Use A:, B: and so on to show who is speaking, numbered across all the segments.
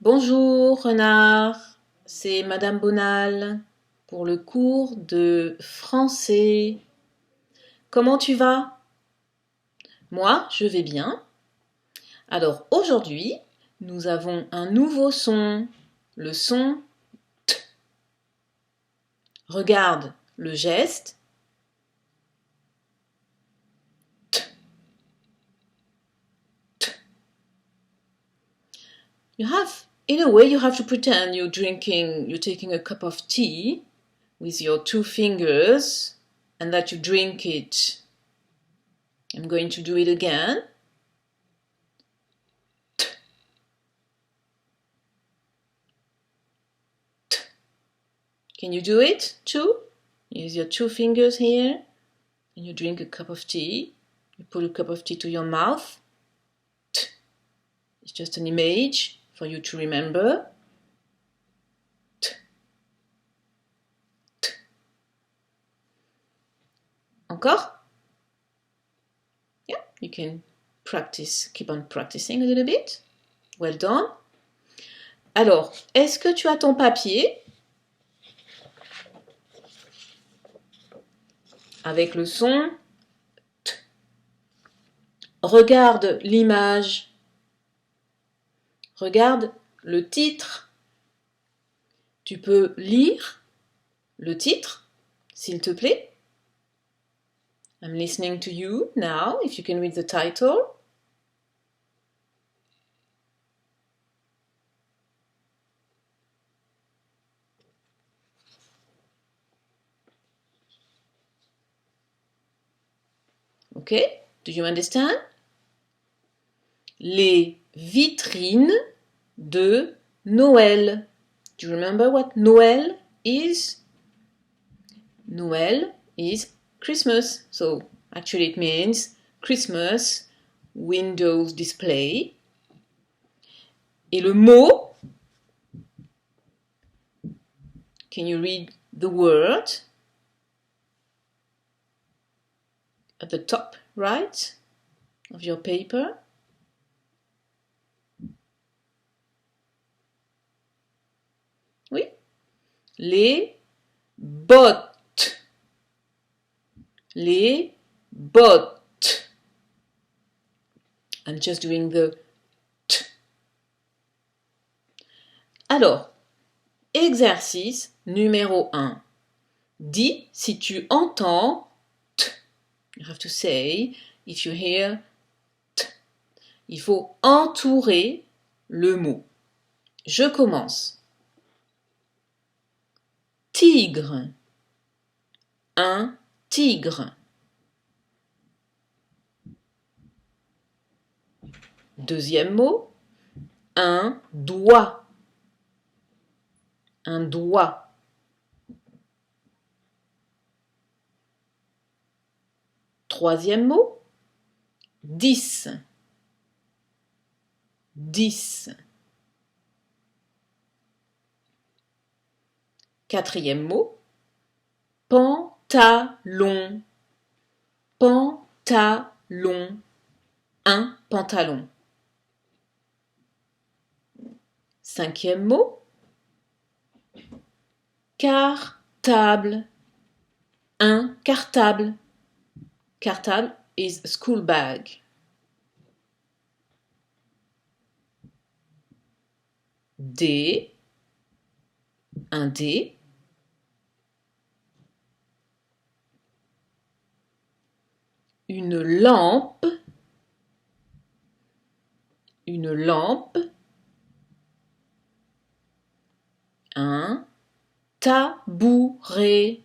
A: Bonjour Renard, c'est Madame Bonal pour le cours de français. Comment tu vas? Moi, je vais bien. Alors aujourd'hui, nous avons un nouveau son, le son T. Regarde le geste. T, T. In a way, you have to pretend you're taking a cup of tea with your two fingers and that you drink it. I'm going to do it again. T, T. Can you do it too? Use your two fingers here and you drink a cup of tea. You put a cup of tea to your mouth. T. It's just an image for you to remember. T. T. Encore? Yeah, you can practice, keep on practicing a little bit. Well done. Alors, est-ce que tu as ton papier avec le son T? Regarde l'image. Regarde le titre. Tu peux lire le titre, s'il te plaît. I'm listening to you now, if you can read the title. Okay, do you understand? Les vitrines de Noël. Do you remember what Noël is? Noël is Christmas. So actually it means Christmas windows display. Et le mot, can you read the word at the top right of your paper? Oui. Les bottes. Les bottes. I'm just doing the T. Alors, exercice numéro 1. Dis si tu entends T. You have to say if you hear T. Il faut entourer le mot. Je commence. Tigre. Un tigre. Deuxième mot. Un doigt. Un doigt. Troisième mot. 10. 10. Quatrième mot. Pantalon. Pantalon. Un pantalon. Cinquième mot. Cartable. Un cartable. Cartable is a school bag. D. Un dé. Une lampe. Une lampe. Un tabouret.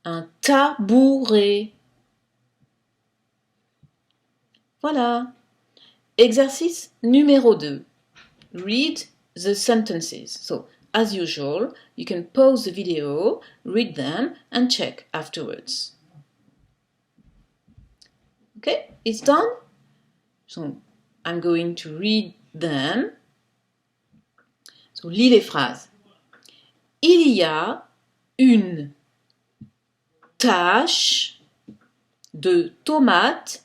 A: Un tabouret. Voilà. Exercice numéro 2. Read the sentences. So, as usual, you can pause the video, read them, and check afterwards. Okay, it's done? So, I'm going to read them. So, lis les phrases. Il y a une tache de tomate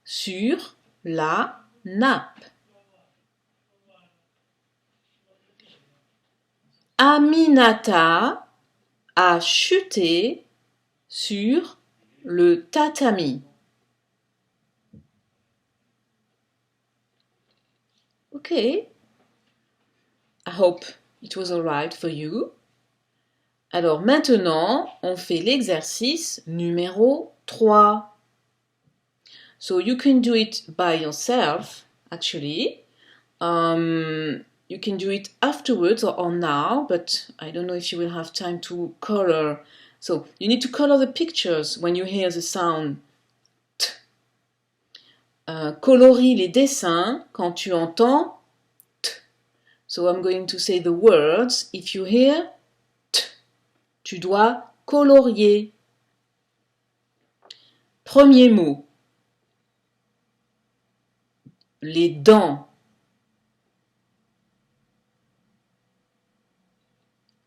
A: sur la nappe. Aminata a chuté sur le tatami. Okay. I hope it was alright for you. Alors maintenant, on fait l'exercice numéro 3. So you can do it by yourself, actually. You can do it afterwards or now, but I don't know if you will have time to color. So you need to color the pictures when you hear the sound T. Colorie les dessins quand tu entends T. So I'm going to say the words. If you hear T, tu dois colorier. Premier mot. Les dents.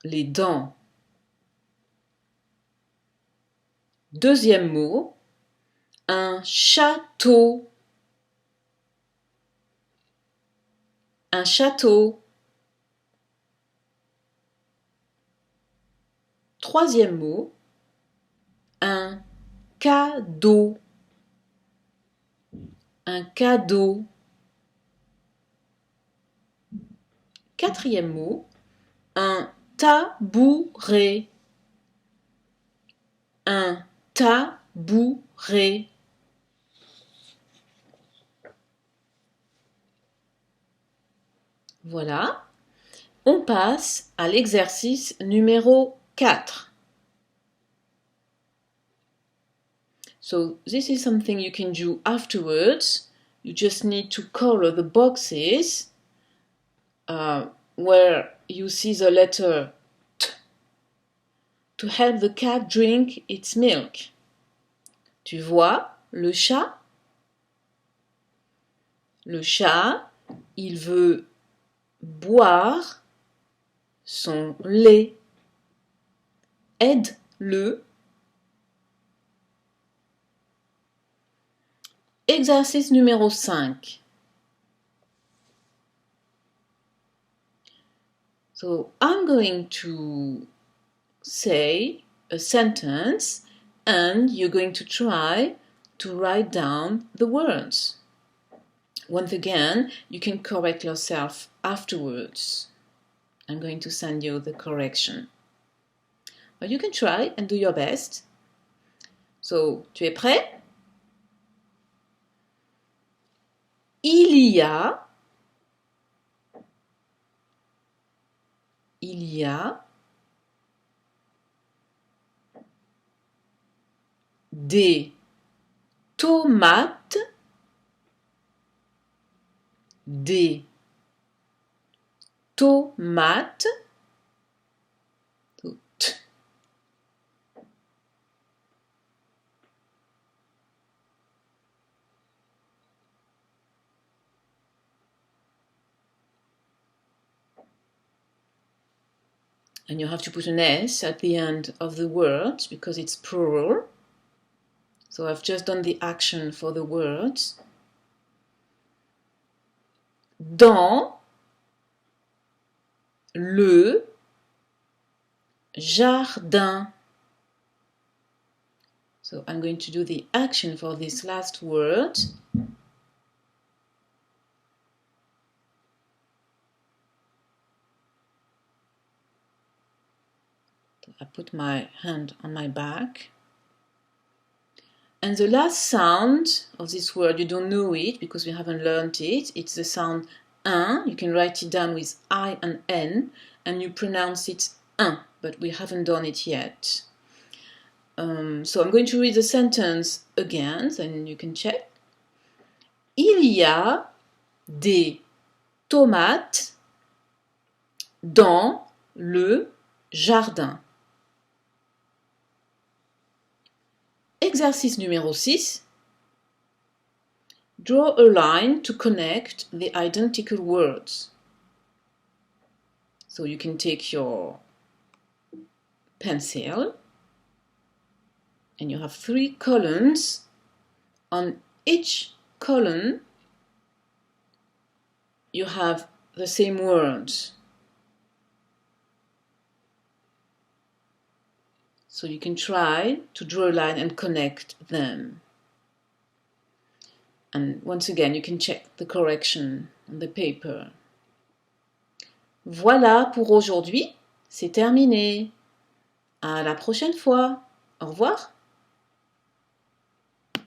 A: Les dents. Deuxième mot. Un château. Un château. Troisième mot. Un cadeau. Un cadeau. Quatrième mot. Un tabouret. Un tabouret. Voilà. On passe à l'exercice numéro 4. So this is something you can do afterwards. You just need to color the boxes where you see the letter T to help the cat drink its milk. Tu vois le chat? Le chat, il veut boire son lait. Aide-le. Exercice numéro 5. So I'm going to say a sentence and you're going to try to write down the words. Once again, you can correct yourself afterwards. I'm going to send you the correction. But you can try and do your best. So, tu es prêt? Il y a des tomates, des tomates, and you have to put an S at the end of the word because it's plural. So I've just done the action for the words. Dans le jardin. So I'm going to do the action for this last word. So I put my hand on my back. And the last sound of this word, you don't know it because we haven't learned it. It's the sound un. You can write it down with I and N, and you pronounce it un, but we haven't done it yet. So I'm going to read the sentence again, then you can check. Il y a des tomates dans le jardin. Exercice numéro 6. Draw a line to connect the identical words. So you can take your pencil and you have 3 columns. On each column you have the same words. So you can try to draw a line and connect them. And once again, you can check the correction on the paper. Voilà pour aujourd'hui, c'est terminé. À la prochaine fois. Au revoir.